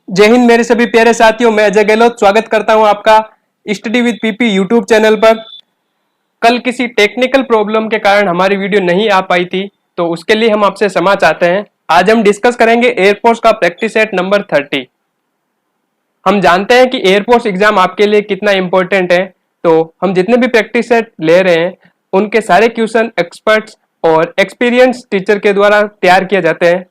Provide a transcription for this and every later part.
जय हिंद मेरे सभी प्यारे साथियों, मैं अजय गहलोत स्वागत करता हूं आपका study with PP YouTube channel पर। कल किसी टेक्निकल प्रॉब्लम के कारण हमारी वीडियो नहीं आ पाई थी, तो उसके लिए हम आपसे क्षमा चाहते हैं। आज हम डिस्कस करेंगे एयरफोर्स का प्रैक्टिस सेट नंबर 30। हम जानते हैं कि एयरफोर्स एग्जाम आपके लिए कितना इंपॉर्टेंट है, तो हम जितने भी प्रैक्टिस सेट ले रहे हैं उनके सारे क्वेश्चन एक्सपर्ट्स और एक्सपीरियंस टीचर के द्वारा तैयार किए जाते हैं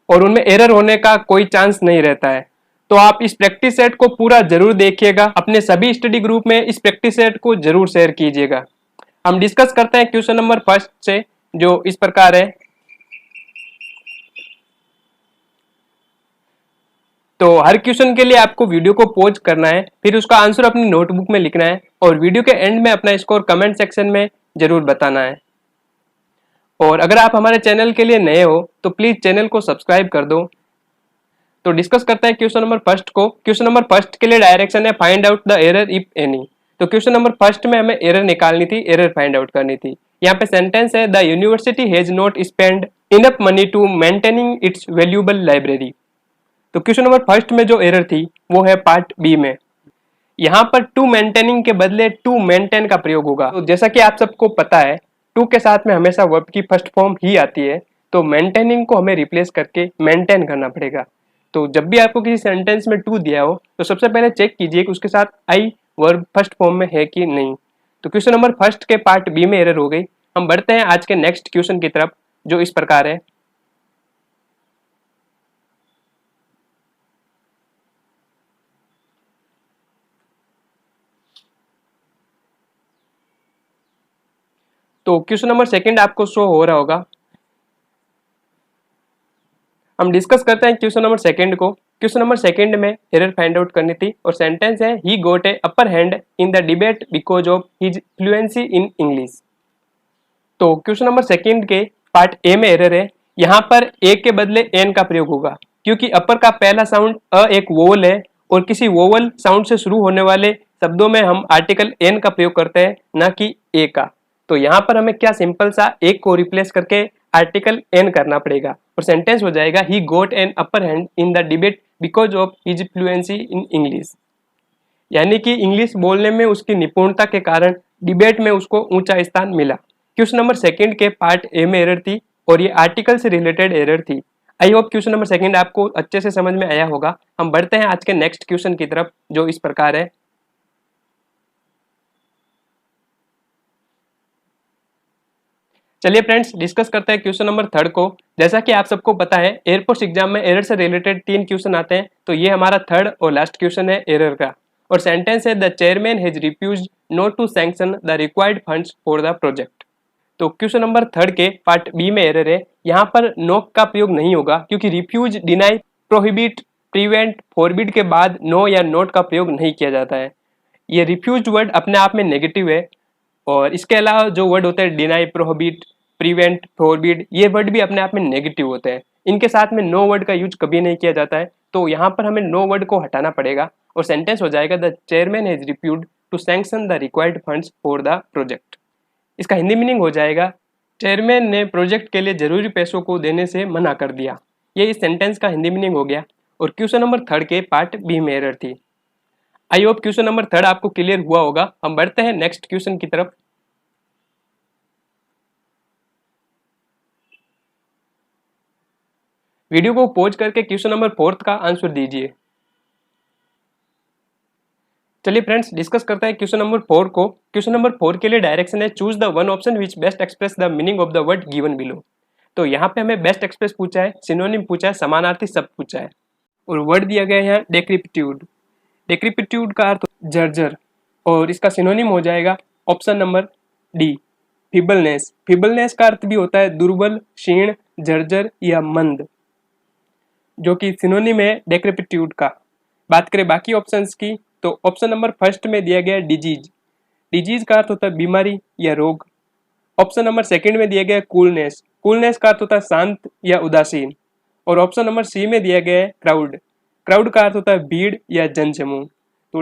और उनमें एरर होने का कोई चांस नहीं रहता है। तो आप इस प्रैक्टिस सेट को पूरा जरूर देखिएगा, अपने सभी स्टडी ग्रुप में इस प्रैक्टिस सेट को जरूर शेयर कीजिएगा। हम डिस्कस करते हैं क्वेश्चन नंबर फर्स्ट से, जो इस प्रकार है। तो हर क्वेश्चन के लिए आपको वीडियो को पॉज करना है, फिर उसका आंसर अपनी नोटबुक में लिखना है और वीडियो के एंड में अपना स्कोर कमेंट सेक्शन में जरूर बताना है। और अगर आप हमारे चैनल के लिए नए हो तो प्लीज चैनल को सब्सक्राइब कर दो। तो डिस्कस करते हैं क्वेश्चन नंबर फर्स्ट को। क्वेश्चन नंबर फर्स्ट के लिए डायरेक्शन है find out the error if any. तो क्वेश्चन नंबर फर्स्ट में हमें एरर निकालनी थी, एरर फाइंड आउट करनी थी। यहाँ पे सेंटेंस है the university has not spend enough money to maintaining its valuable library. तो क्वेश्चन नंबर फर्स्ट में जो एरर थी वो है पार्ट बी में। यहाँ पर टू मेंटेनिंग के बदले टू मेंटेन का प्रयोग होगा। तो जैसा कि आप सबको पता है, टू के साथ में हमेशा वर्ब की फर्स्ट फॉर्म ही आती है, तो मेंटेनिंग को हमें रिप्लेस करके मेंटेन करना पड़ेगा। तो जब भी आपको किसी सेंटेंस में टू दिया हो तो सबसे पहले चेक कीजिए कि उसके साथ आई वर्ब फर्स्ट फॉर्म में है कि नहीं। तो क्वेश्चन नंबर फर्स्ट के पार्ट बी में एरर हो गई। हम बढ़ते हैं आज के नेक्स्ट क्वेश्चन की तरफ, जो इस प्रकार है। तो क्वेश्चन नंबर सेकंड आपको शो हो रहा होगा। हम डिस्कस करते हैं क्वेश्चन नंबर सेकंड को। क्वेश्चन नंबर सेकंड में एरर फाइंड आउट करनी थी और सेंटेंस है he got a upper hand in the debate because of his fluency in English. तो क्वेश्चन नंबर सेकंड के पार्ट ए में एरर है। यहाँ पर ए के बदले एन का प्रयोग होगा, क्योंकि अपर का पहला साउंड अ एक वोवल है और किसी वोवल साउंड से शुरू होने वाले शब्दों में हम आर्टिकल एन का प्रयोग करते हैं, ना कि ए का। तो यहाँ पर हमें क्या सिंपल सा एक को रिप्लेस करके आर्टिकल एन करना पड़ेगा और सेंटेंस हो जाएगा he got an upper hand in the debate because of his fluency in English. यानी कि इंग्लिश बोलने में उसकी निपुणता के कारण डिबेट में उसको ऊंचा स्थान मिला। क्वेश्चन नंबर सेकंड के पार्ट ए में एरर थी और ये आर्टिकल से रिलेटेड एरर थी। I hope question number second आपको अच्छे से समझ में आया होगा। हम बढ़ते हैं आज के नेक्स्ट क्वेश्चन की तरफ, जो इस प्रकार है। चलिए फ्रेंड्स, डिस्कस करते हैं क्वेश्चन नंबर थर्ड को। जैसा कि आप सबको पता है, एयरफोर्स एग्जाम में एरर से रिलेटेड 3 क्वेश्चन आते हैं, तो ये हमारा थर्ड और लास्ट क्वेश्चन है एरर का। और सेंटेंस है the chairman has refused not to sanction the required funds for the project. तो क्वेश्चन नंबर थर्ड के पार्ट बी में एरर है। यहाँ पर नो का प्रयोग नहीं होगा, क्योंकि refuse, deny, prohibit, prevent, forbid के बाद नो या नोट का प्रयोग नहीं किया जाता है। ये रिफ्यूज वर्ड अपने आप में नेगेटिव है और इसके अलावा जो वर्ड होते हैं डिनाई, प्रोहिबिट, प्रिवेंट, फॉरबिड, ये वर्ड भी अपने आप में नेगेटिव होते हैं। इनके साथ में नो वर्ड का यूज कभी नहीं किया जाता है, तो यहाँ पर हमें नो वर्ड को हटाना पड़ेगा और सेंटेंस हो जाएगा the chairman has refused to sanction the required funds for the project. इसका हिंदी मीनिंग हो जाएगा चेयरमैन ने प्रोजेक्ट के लिए जरूरी पैसों को देने से मना कर दिया। ये इस सेंटेंस का हिंदी मीनिंग हो गया। और क्वेश्चन नंबर थर्ड के पार्ट बी में एरर थी। I hope question number third आपको क्लियर हुआ होगा। हम बढ़ते हैं नेक्स्ट क्वेश्चन की तरफ। वीडियो को पॉज करके क्वेश्चन नंबर फोर्थ का आंसर दीजिए। चलिए फ्रेंड्स, डिस्कस करते हैं क्वेश्चन नंबर 4 को। क्वेश्चन नंबर 4 के लिए डायरेक्शन है choose the one option which best express the meaning of the word given below. तो यहाँ पे हमें बेस्ट एक्सप्रेस पूछा है, सिनोनिम पूछा है, समानार्थी शब्द पूछा है और वर्ड दिया गया है डेक्रिपिट्यूड। डेक्रिपिट्यूड का अर्थ जर्जर और इसका सिनोनिम हो जाएगा ऑप्शन नंबर डी, फीबलनेस। फीबलनेस का अर्थ भी होता है दुर्बल, क्षीण, जर्जर या मंद, जो कि सिनोनिम है डेक्रिपिट्यूड का। बात करें बाकी ऑप्शंस की, तो ऑप्शन नंबर फर्स्ट में दिया गया डिजीज। डिजीज का अर्थ होता है बीमारी या रोग। ऑप्शन नंबर सेकंड में दिया गया कूलनेस। कूलनेस का अर्थ होता है शांत या उदासीन। और ऑप्शन नंबर सी में दिया गया है क्राउड। क्राउड का अर्थ होता है भीड़ या जनसमूह। तो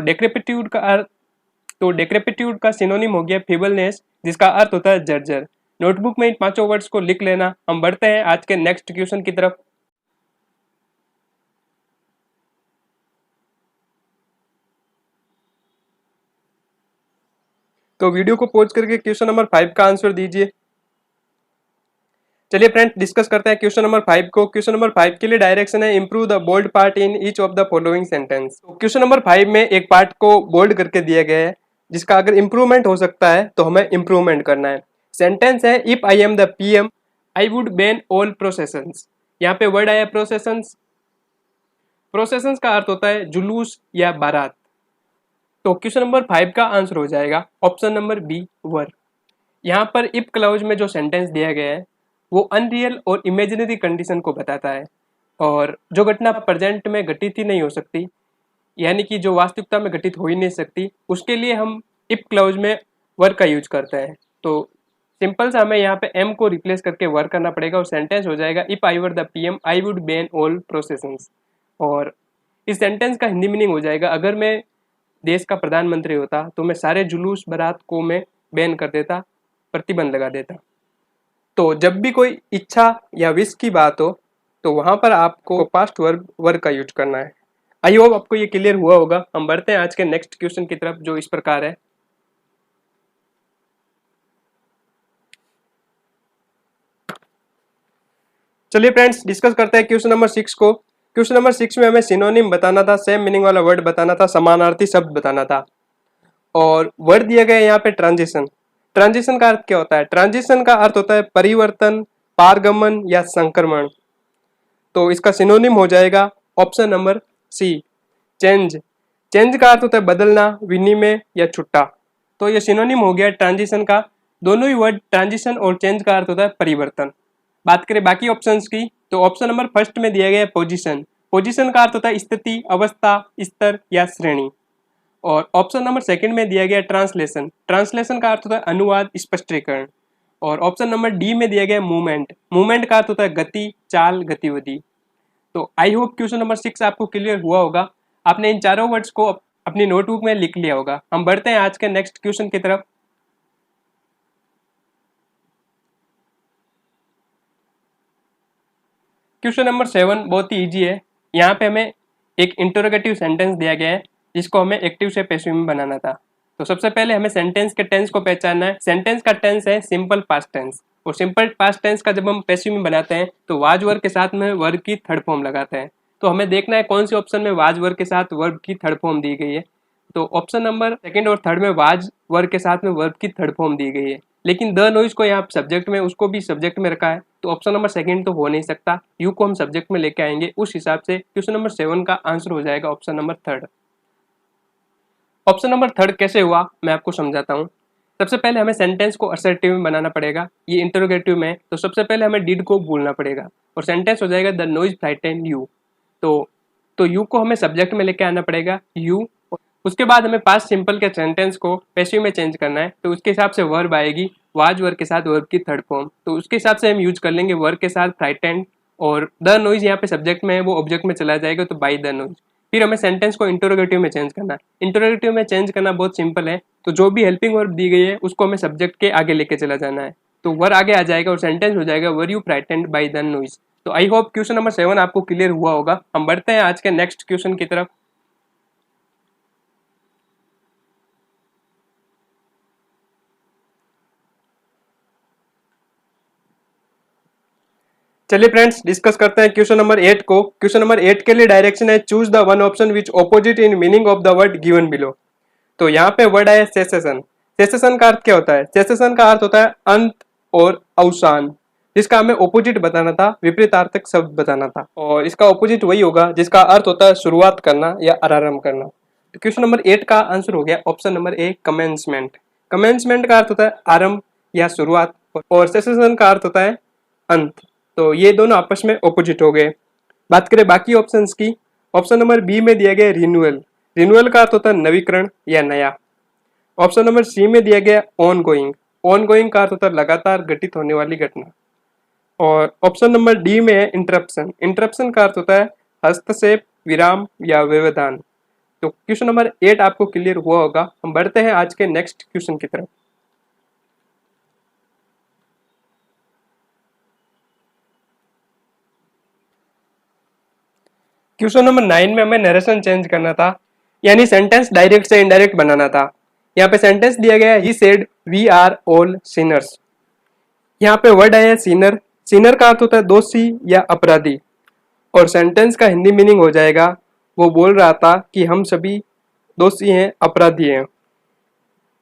डेक्रेपिट्यूड का सिनोनिम हो गया फीबलनेस, जिसका अर्थ होता है जर्जर। नोटबुक में इन 5 वर्ड्स को लिख लेना। हम बढ़ते हैं आज के नेक्स्ट क्वेश्चन की तरफ। तो वीडियो को पॉज करके क्वेश्चन नंबर 5 का आंसर दीजिए। चलिए फ्रेंड डिस्कस करते हैं क्वेश्चन नंबर 5 को। क्वेश्चन नंबर 5 के लिए डायरेक्शन है improve the bold part in each of the following sentence. तो क्वेश्चन नंबर 5 में एक पार्ट को बोल्ड करके दिया गया है जिसका अगर इंप्रूवमेंट हो सकता है तो हमें इंप्रूवमेंट करना है। सेंटेंस है if I am the PM I would ban all processions. यहाँ पे वर्ड आया प्रोसेशंस। प्रोसेशंस का अर्थ होता है जुलूस या बारात। तो क्वेश्चन नंबर 5 का आंसर हो जाएगा ऑप्शन नंबर बी वर। यहाँ पर इफ क्लाउज में जो सेंटेंस दिया गया है वो अनरियल और इमेजिनरी कंडीशन को बताता है और जो घटना प्रेजेंट में घटित ही नहीं हो सकती, यानी कि जो वास्तविकता में घटित हो ही नहीं सकती, उसके लिए हम इफ क्लाउज में वर का यूज करते हैं। तो सिंपल सा हमें यहाँ पे एम को रिप्लेस करके वर करना पड़ेगा और सेंटेंस हो जाएगा if I were the PM I would ban all processions. और इस सेंटेंस का हिंदी मीनिंग हो जाएगा अगर मैं देश का प्रधानमंत्री होता तो मैं सारे जुलूस बारात को मैं बैन कर देता, प्रतिबंध लगा देता। तो जब भी कोई इच्छा या विश की बात हो तो वहां पर आपको पास्ट वर्ब वर्ग का यूज करना है। आई होप आपको ये क्लियर हुआ होगा। हम बढ़ते हैं आज के नेक्स्ट क्वेश्चन की तरफ जो इस प्रकार है। चलिए फ्रेंड्स डिस्कस करते हैं क्वेश्चन नंबर 6 को। क्वेश्चन नंबर 6 में हमें सिनोनिम बताना था, सेम मीनिंग वाला वर्ड बताना था, समानार्थी शब्द बताना था और वर्ड दिया गया है यहाँ पे ट्रांजिशन। ट्रांजिशन का अर्थ क्या होता है? ट्रांजिशन का अर्थ होता है परिवर्तन, पारगमन या संक्रमण। तो इसका सिनोनिम हो जाएगा option number C change. Change का अर्थ होता है बदलना, विनिमय या छुट्टा। तो ये सिनोनिम हो गया ट्रांजिशन का। दोनों ही वर्ड ट्रांजिशन और चेंज का अर्थ होता है परिवर्तन। बात करें बाकी ऑप्शंस की तो ऑप्शन नंबर फर्स्ट में दिया गया है पोजीशन। पोजीशन का अर्थ होता है स्थिति, अवस्था, स्तर या श्रेणी। और ऑप्शन नंबर सेकंड में दिया गया ट्रांसलेशन। ट्रांसलेशन का अर्थ होता है अनुवाद, स्पष्टीकरण। और ऑप्शन नंबर डी में दिया गया मूवमेंट। मूवमेंट का अर्थ होता है गति, चाल, गतिविधि। तो आई होप क्वेश्चन नंबर 6 आपको क्लियर हुआ होगा। आपने इन चारों वर्ड्स को अपनी नोटबुक में लिख लिया होगा। हम बढ़ते हैं आज के नेक्स्ट क्वेश्चन की तरफ। क्वेश्चन नंबर 7 बहुत ही इजी है। यहाँ पे हमें एक इंटरोगेटिव सेंटेंस दिया गया है जिसको हमें एक्टिव से पैसिव में बनाना था। तो सबसे पहले हमें सेंटेंस के टेंस को पहचानना है। सेंटेंस का टेंस है सिंपल पास्ट टेंस और सिंपल पास्ट टेंस का जब हम पैसिव में बनाते हैं तो वाज वर्ग के साथ में वर्ब की थर्ड फॉर्म लगाते हैं। तो हमें देखना है कौन सी ऑप्शन में वाज वर्ग के साथ वर्ब की थर्ड फॉर्म दी गई है। तो ऑप्शन नंबर सेकंड और थर्ड में वाज वर्ग के साथ में वर्ब की थर्ड फॉर्म दी गई है, लेकिन द नॉइज को यहाँ सब्जेक्ट में उसको भी सब्जेक्ट में रखा है। तो ऑप्शन नंबर सेकंड तो हो नहीं सकता, यू को हम सब्जेक्ट में लेके आएंगे। उस हिसाब से क्वेश्चन नंबर 7 का आंसर हो जाएगा option number third. Option number third कैसे हुआ मैं आपको समझाता हूँ। सबसे पहले हमें सेंटेंस को असर्टिव में बनाना पड़ेगा। ये इंटरोगेटिव में तो सबसे पहले हमें डिड को भूलना पड़ेगा और सेंटेंस हो जाएगा द नॉइज फ्राइटेंड यू। तो यू को हमें सब्जेक्ट में लेके आना पड़ेगा यू। उसके बाद हमें पास्ट सिंपल के सेंटेंस को पैसिव में चेंज करना है। तो उसके हिसाब से वर्ब आएगी वाज वर्ग के साथ वर्ब की थर्ड फॉर्म। तो उसके हिसाब से हम यूज कर लेंगे वर्ग के साथ फ्राइटेंड और द नॉइज यहाँ पे सब्जेक्ट में है वो ऑब्जेक्ट में चला जाएगा तो बाय द नॉइज। फिर हमें सेंटेंस को इंटरोगेटिव में चेंज करना है। इंटरोगेटिव में चेंज करना बहुत सिंपल है। तो जो भी हेल्पिंग वर्ब दी गई है उसको हमें सब्जेक्ट के आगे लेके चला जाना है। तो वर आगे आ जाएगा और सेंटेंस हो जाएगा were you frightened by the noise. तो आई होप क्वेश्चन नंबर 7 आपको क्लियर हुआ होगा। हम बढ़ते हैं आज के नेक्स्ट क्वेश्चन की तरफ। चलिए फ्रेंड्स डिस्कस करते हैं क्वेश्चन नंबर 8 को। क्वेश्चन नंबर 8 के लिए डायरेक्शन है choose the one option which opposite in meaning of the word given below. तो यहाँ पे वर्ड है सेसेशन। सेसेशन का अर्थ क्या होता है? सेसेशन का अर्थ होता है अंत और अवसान, जिसका हमें ऑपोजिट बताना था, विपरीतार्थक शब्द बताना था। और इसका ऑपोजिट वही होगा जिसका अर्थ होता है शुरुआत करना या आरंभ करना। तो क्वेश्चन नंबर 8 का आंसर हो गया option number A commencement. Commencement का अर्थ होता है आरंभ या शुरुआत और सेसेशन का अर्थ होता है अंत। तो ये दोनों आपस में ऑपोजिट हो गए। बात करें बाकी ऑप्शंस की। ऑप्शन नंबर बी में दिया गया रिन्यूअल। रिन्यूअल का अर्थ होता है नवीकरण या नया। ऑप्शन नंबर सी में दिया गया ऑन गोइंग। ऑन गोइंग का अर्थ होता है लगातार घटित होने वाली घटना। और ऑप्शन नंबर डी में है इंटरप्शन। इंटरप्शन का अर्थ होता है हस्तक्षेप, विराम या व्यवधान। तो क्वेश्चन नंबर 8 आपको क्लियर हुआ होगा। हम बढ़ते हैं आज के नेक्स्ट क्वेश्चन की तरफ। क्वेश्चन नंबर 9 में हमें नरेशन चेंज करना था, यानी सेंटेंस डायरेक्ट से इनडायरेक्ट बनाना था। यहाँ पे सेंटेंस दिया गया है he said we are all sinners. यहाँ पे वर्ड आया है सिनर। सिनर का अर्थ होता है दोषी या अपराधी, और सेंटेंस का हिंदी मीनिंग हो जाएगा वो बोल रहा था कि हम सभी दोषी हैं, अपराधी हैं।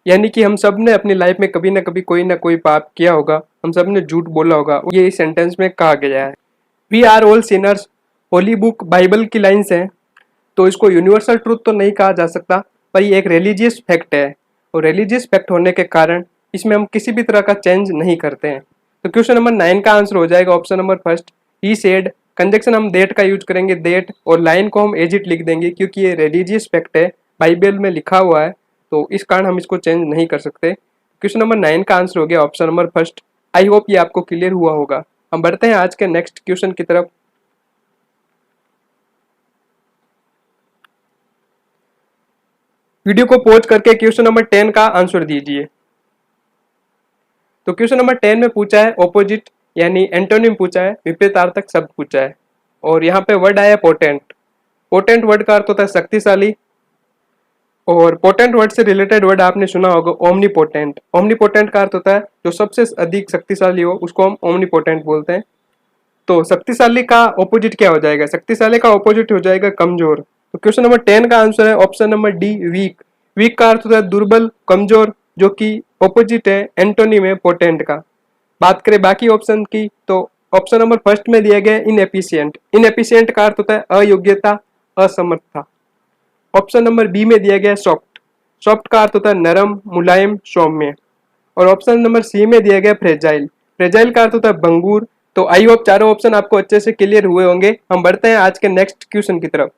यानी कि हम सब ने अपनी लाइफ में कभी ना कभी कोई ना कोई पाप किया होगा, हम सब ने झूठ बोला होगा, ये इस सेंटेंस में कहा गया है। We are all sinners holy book Bible की लाइन्स हैं, तो इसको यूनिवर्सल ट्रूथ तो नहीं कहा जा सकता, पर ये एक रिलीजियस फैक्ट है, और रिलीजियस फैक्ट होने के कारण इसमें हम किसी भी तरह का चेंज नहीं करते हैं। तो क्वेश्चन नंबर 9 का आंसर हो जाएगा option number first, he said. Conjunction हम देट का यूज करेंगे, देट, और लाइन को हम एज इट लिख देंगे क्योंकि ये रिलीजियस फैक्ट है, बाइबल में लिखा हुआ है, तो इस कारण हम इसको चेंज नहीं कर सकते। क्वेश्चन नंबर 9 का आंसर हो गया option number first. I hope ये आपको क्लियर हुआ होगा। हम बढ़ते हैं आज के नेक्स्ट क्वेश्चन की तरफ। वीडियो को पॉज करके क्वेश्चन नंबर 10 का आंसर दीजिए। तो क्वेश्चन नंबर 10 में पूछा है ऑपोजिट यानी एंटोनिम पूछा है, विपरीतार्थक शब्द पूछा है, और यहाँ पे वर्ड आया पोटेंट। पोटेंट वर्ड का अर्थ होता है शक्तिशाली, और पोटेंट वर्ड से रिलेटेड वर्ड आपने सुना होगा ओमनीपोटेंट। ओमनीपोटेंट का अर्थ होता है जो सबसे अधिक शक्तिशाली हो, उसको हम ओमनीपोटेंट बोलते हैं। तो शक्तिशाली का ऑपोजिट क्या हो जाएगा? शक्तिशाली का ऑपोजिट हो जाएगा कमजोर। तो क्वेश्चन नंबर 10 का आंसर है option number D, weak. Weak का अर्थ होता है दुर्बल, कमजोर, जो कि ऑपोजिट है, एंटोनिम है पोटेंट का। बात करें बाकी ऑप्शन की, तो ऑप्शन नंबर फर्स्ट में दिया गया है इनएफिशिएंट। इनएफिशिएंट का अर्थ होता है अयोग्यता, असमर्थता। ऑप्शन नंबर बी में दिया गया है सॉफ्ट। सॉफ्ट का अर्थ होता है नरम, मुलायम, सौम्य। और ऑप्शन नंबर सी में दिया गया फ्रेजाइल। फ्रेजाइल का अर्थ होता है भंगुर। तो आई होप चारों ऑप्शन आपको अच्छे से क्लियर हुए होंगे। हम बढ़ते हैं आज के नेक्स्ट क्वेश्चन की तरफ।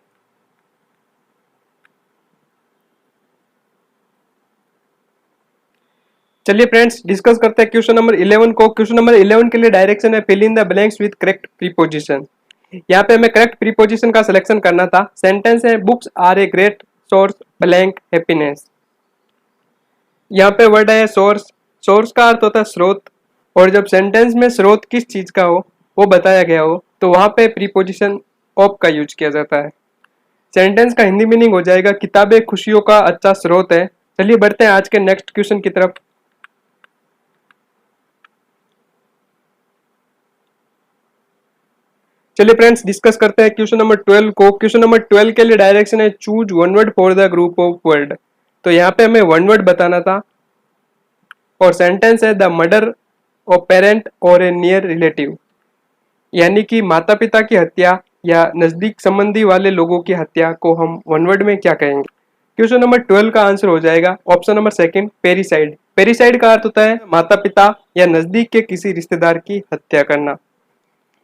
चलिए फ्रेंड्स, डिस्कस करते हैं क्वेश्चन नंबर 11 को। क्वेश्चन नंबर 11 के लिए डायरेक्शन है fill in the blanks with correct preposition. यहाँ पे हमें करेक्ट प्रीपोजिशन का सिलेक्शन करना था। सेंटेंस है books are a great source blank happiness. यहाँ पे वर्ड है सोर्स। सोर्स का अर्थ होता है स्रोत, और जब सेंटेंस में स्रोत किस चीज का हो वो बताया गया हो तो वहां पे प्रीपोजिशन ऑफ का यूज किया जाता है। सेंटेंस का हिंदी मीनिंग हो जाएगा किताबें खुशियों का अच्छा स्रोत है। चलिए बढ़ते हैं आज के नेक्स्ट क्वेश्चन की तरफ। चलिए फ्रेंड्स, डिस्कस करते हैं क्वेश्चन नंबर 12 को। क्वेश्चन नंबर 12 के लिए डायरेक्शन है choose one word for the group of word. तो यहाँ पे हमें वन वर्ड बताना था, और सेंटेंस है द मर्डर ऑफ पेरेंट और ए नियर रिलेटिव। यानी कि माता पिता की हत्या या नजदीक संबंधी वाले लोगों की हत्या को हम वन वर्ड में क्या कहेंगे? क्वेश्चन नंबर 12 का आंसर हो जाएगा option number second, parricide. Parricide का अर्थ होता है माता पिता या नजदीक के किसी रिश्तेदार की हत्या करना।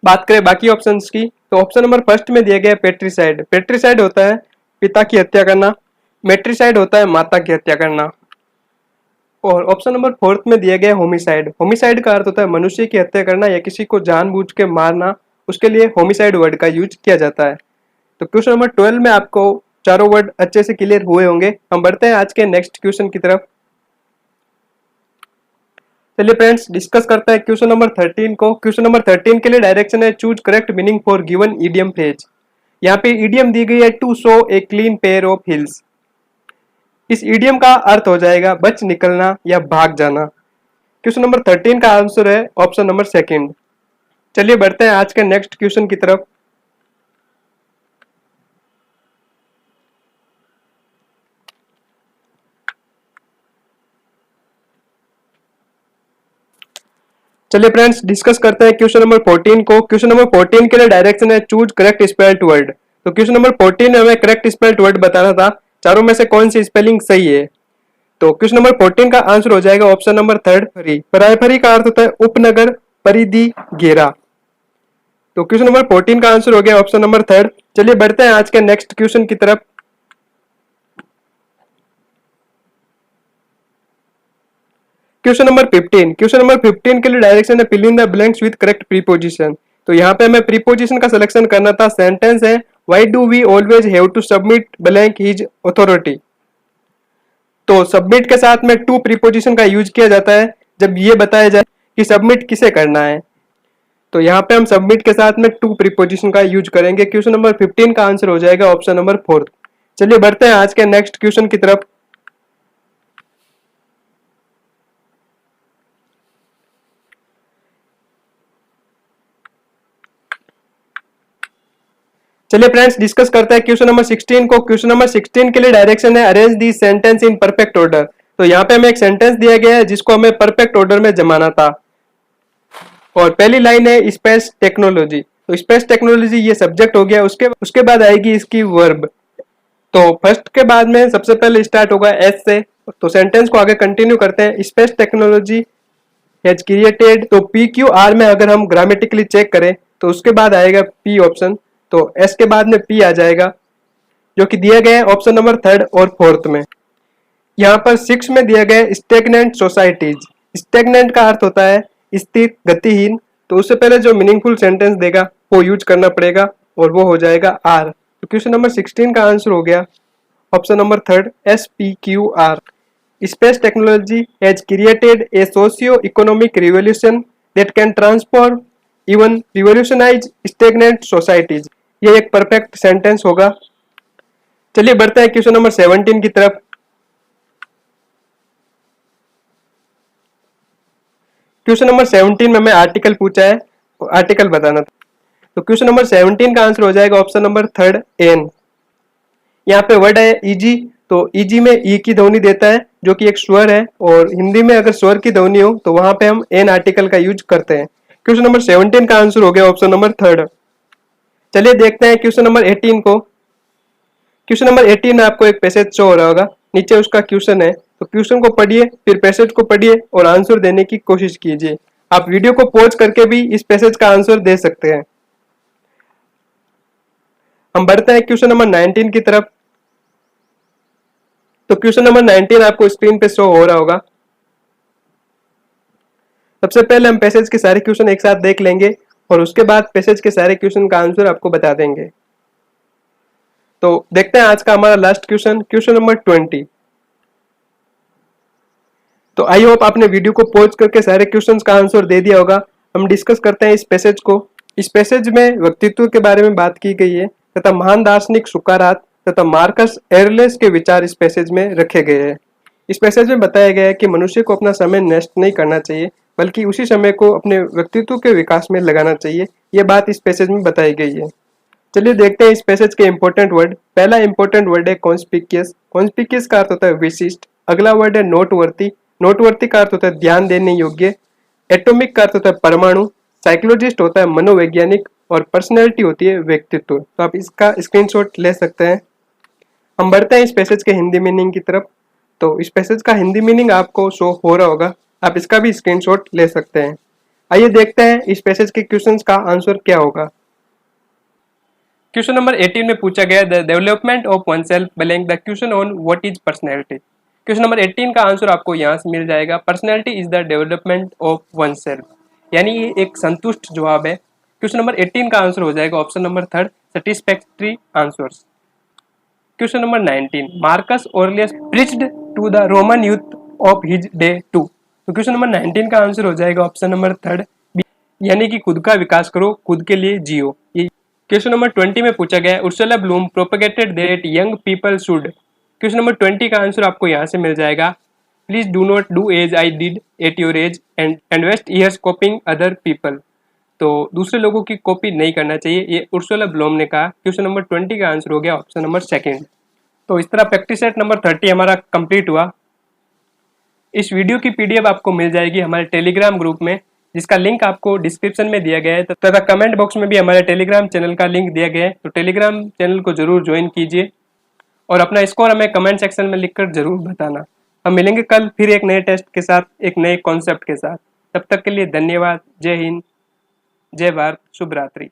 बात करें बाकी ऑप्शंस की, तो ऑप्शन नंबर फर्स्ट में दिया गया है पेट्रिसाइड। पेट्रिसाइड होता है पिता की हत्या करना, मेट्रिसाइड होता है माता की हत्या करना, और ऑप्शन नंबर फोर्थ में दिया गया है होमिसाइड। होमिसाइड का अर्थ होता है मनुष्य की हत्या करना या किसी को जानबूझ के मारना, उसके लिए होमिसाइड वर्ड का यूज किया जाता है। तो क्वेश्चन नंबर 12 में आपको चारों वर्ड अच्छे से क्लियर हुए होंगे। हम बढ़ते हैं आज के नेक्स्ट क्वेश्चन की तरफ। चलिए फ्रेंड्स, डिस्कस करते हैं क्वेश्चन नंबर 13 को। क्वेश्चन नंबर 13 के लिए डायरेक्शन है choose correct meaning for given idiom phrase. यहाँ पे ईडियम दी गई है to show a clean pair of heels. इस ईडियम का अर्थ हो जाएगा बच निकलना या भाग जाना। क्वेश्चन नंबर 13 का आंसर है ऑप्शन नंबर सेकंड। चलिए बढ़ते हैं आज के नेक्स्ट क्वेश्चन की तरफ। चलिए फ्रेंड्स, डिस्कस करते हैं क्वेश्चन नंबर 14 को। क्वेश्चन नंबर 14 के लिए डायरेक्शन है चूज करेक्ट स्पेल्ड वर्ड। तो क्वेश्चन नंबर 14 में हमें करेक्ट स्पेल्ड वर्ड बताना था, चारों में से कौन सी स्पेलिंग सही है। तो क्वेश्चन नंबर 14 का आंसर हो जाएगा ऑप्शन नंबर थर्ड, फरी। परायफरी का अर्थ होता है उपनगर, परिधि, घेरा। तो क्वेश्चन नंबर 14 का आंसर हो गया ऑप्शन नंबर थर्ड। चलिए बढ़ते हैं आज के नेक्स्ट क्वेश्चन की तरफ। Question number 15। क्वेश्चन नंबर 15 के लिए डायरेक्शन है fill in the blanks with correct preposition. तो यहाँ पे हमें प्रीपोजिशन का सिलेक्शन करना था। सेंटेंस है why do we always have to submit blank his authority. तो सबमिट के साथ में टू प्रीपोजिशन का यूज किया जाता है जब ये बताया जाए कि सबमिट किसे करना है। तो यहाँ पे हम सबमिट के साथ में टू प्रीपोजिशन का यूज करेंगे। क्वेश्चन नंबर 15 का आंसर हो जाएगा ऑप्शन नंबर फोर्थ। चलिए बढ़ते हैं आज के नेक्स्ट क्वेश्चन की तरफ। चलिए फ्रेंड्स डिस्कस करते हैं क्वेश्चन नंबर 16 को। क्वेश्चन नंबर 16 के लिए डायरेक्शन है arrange the sentence in perfect order. तो यहाँ पे हमें एक सेंटेंस दिया गया है जिसको हमें परफेक्ट ऑर्डर में जमाना था। और पहली लाइन है स्पेस टेक्नोलॉजी। तो स्पेस टेक्नोलॉजी ये सब्जेक्ट हो गया, उसके बाद आएगी इसकी वर्ब। तो फर्स्ट के बाद में सबसे पहले स्टार्ट होगा एस से। तो सेंटेंस को आगे कंटिन्यू करते हैं। स्पेस टेक्नोलॉजी हैज क्रिएटेड, तो पी क्यू आर में अगर हम ग्रामेटिकली चेक करें तो उसके बाद आएगा पी ऑप्शन। तो एस के बाद में पी आ जाएगा जो कि दिया गया है ऑप्शन नंबर 3 और 4 में। यहाँ पर 6 में दिया गया है स्टेगनेंट सोसाइटीज। स्टेगनेंट का अर्थ होता है स्थिर, गतिहीन। तो उससे पहले जो मीनिंगफुल सेंटेंस देगा वो यूज करना पड़ेगा और वो हो जाएगा आर। तो क्वेश्चन नंबर 16 का आंसर हो गया option number 3 SPQR। Space technology has created a socio economic revolution that can transform even revolutionise stagnant societies. ये एक परफेक्ट सेंटेंस होगा। चलिए बढ़ते हैं क्वेश्चन नंबर 17 की तरफ। क्वेश्चन नंबर 17 में हमें आर्टिकल पूछा है, आर्टिकल बताना था। तो क्वेश्चन नंबर 17 का आंसर हो जाएगा ऑप्शन नंबर 3 एन। यहाँ पे वर्ड है इजी। तो इजी में ई की ध्वनि देता है जो कि एक स्वर है, और हिंदी में अगर स्वर की ध्वनि हो तो वहां पे हम एन आर्टिकल का यूज करते हैं। क्वेश्चन नंबर 17 का आंसर हो गया ऑप्शन नंबर 3। चलिए देखते हैं क्वेश्चन नंबर 18 को। क्वेश्चन नंबर 18 में आपको एक पैसेज शो हो रहा होगा, नीचे उसका क्वेश्चन है। तो क्वेश्चन को पढ़िए, फिर पैसेज को पढ़िए और आंसर देने की कोशिश कीजिए। आप वीडियो को पॉज करके भी इस पैसेज का आंसर दे सकते हैं। हम बढ़ते हैं क्वेश्चन नंबर 19 की तरफ। तो क्वेश्चन नंबर 19 आपको स्क्रीन पे शो हो रहा होगा। सबसे पहले हम पैसेज के सारे क्वेश्चन एक साथ देख लेंगे और उसके बाद पैसेज के सारे क्वेश्चन का आंसर आपको बता देंगे। तो देखते हैं आज का हमारा लास्ट क्वेश्चन, क्वेश्चन नंबर 20। तो आई होप आपने वीडियो को पॉज करके सारे क्वेश्चंस का आंसर दे दिया होगा। हम डिस्कस करते हैं इस पैसेज को। इस पैसेज में व्यक्तित्व के बारे में बात की गई है तथा महान दार्शनिक सुकारात तथा मार्कस एरलेस के विचार इस पैसेज में रखे गए हैं। इस पैसेज में बताया गया है कि मनुष्य को अपना समय नष्ट नहीं करना चाहिए, बल्कि उसी समय को अपने व्यक्तित्व के विकास में लगाना चाहिए। यह बात इस पैसेज में बताई गई है। चलिए देखते हैं इस पैसेज के इंपॉर्टेंट वर्ड। पहला इंपॉर्टेंट वर्ड है कॉन्स्पिकियस। कॉन्स्पिकियस का अर्थ होता है विशिष्ट। अगला वर्ड है नोटवर्थी। नोटवर्थी का अर्थ होता है ध्यान देने योग्य। एटॉमिक का अर्थ होता है परमाणु। साइकोलॉजिस्ट होता है मनोवैज्ञानिक। और पर्सनैलिटी होती है व्यक्तित्व। तो आप इसका स्क्रीनशॉट ले सकते हैं। हम बढ़ते हैं इस पैसेज के हिंदी मीनिंग की तरफ। तो इस पैसेज का हिंदी मीनिंग आपको शो हो रहा होगा, आप इसका भी स्क्रीनशॉट ले सकते हैं। आइए देखते हैं इस पैसेज के क्वेश्चंस का आंसर क्या होगा। क्वेश्चन नंबर 18 में पूछा गया the development of one self blank the question on what is personality. Question number 18 का आंसर आपको यहाँ से मिल जाएगा। Personality is the development of one self, यानी ये एक संतुष्ट जवाब है। क्वेश्चन नंबर 18 का आंसर हो जाएगा option number 3 satisfactory answers. Question number 19 Marcus Aurelius preached to the Roman youth of his day to. तो क्वेश्चन नंबर 19 का आंसर हो जाएगा ऑप्शन नंबर 3 यानी कि खुद का विकास करो, खुद के लिए जियो। ये क्वेश्चन नंबर 20 में पूछा गया Ursula Bloom propagated that young people should. Question number 20 का आंसर आपको यहाँ से मिल जाएगा please do not do as I did at your age and waste years copying other people. तो दूसरे लोगों की कॉपी नहीं करना चाहिए, ये उर्सुला ब्लूम ने कहा। क्वेश्चन नंबर 20 का आंसर हो गया ऑप्शन नंबर 2। तो इस तरह प्रैक्टिस सेट नंबर 30 हमारा कंप्लीट हुआ। इस वीडियो की पीडीएफ आपको मिल जाएगी हमारे टेलीग्राम ग्रुप में, जिसका लिंक आपको डिस्क्रिप्शन में दिया गया है तथा कमेंट बॉक्स में भी हमारे टेलीग्राम चैनल का लिंक दिया गया है। तो टेलीग्राम चैनल को जरूर ज्वाइन कीजिए और अपना स्कोर हमें कमेंट सेक्शन में लिखकर जरूर बताना। हम मिलेंगे कल फिर एक नए टेस्ट के साथ, एक नए कॉन्सेप्ट के साथ। तब तक के लिए धन्यवाद। जय हिंद, जय भारत, शुभ रात्रि।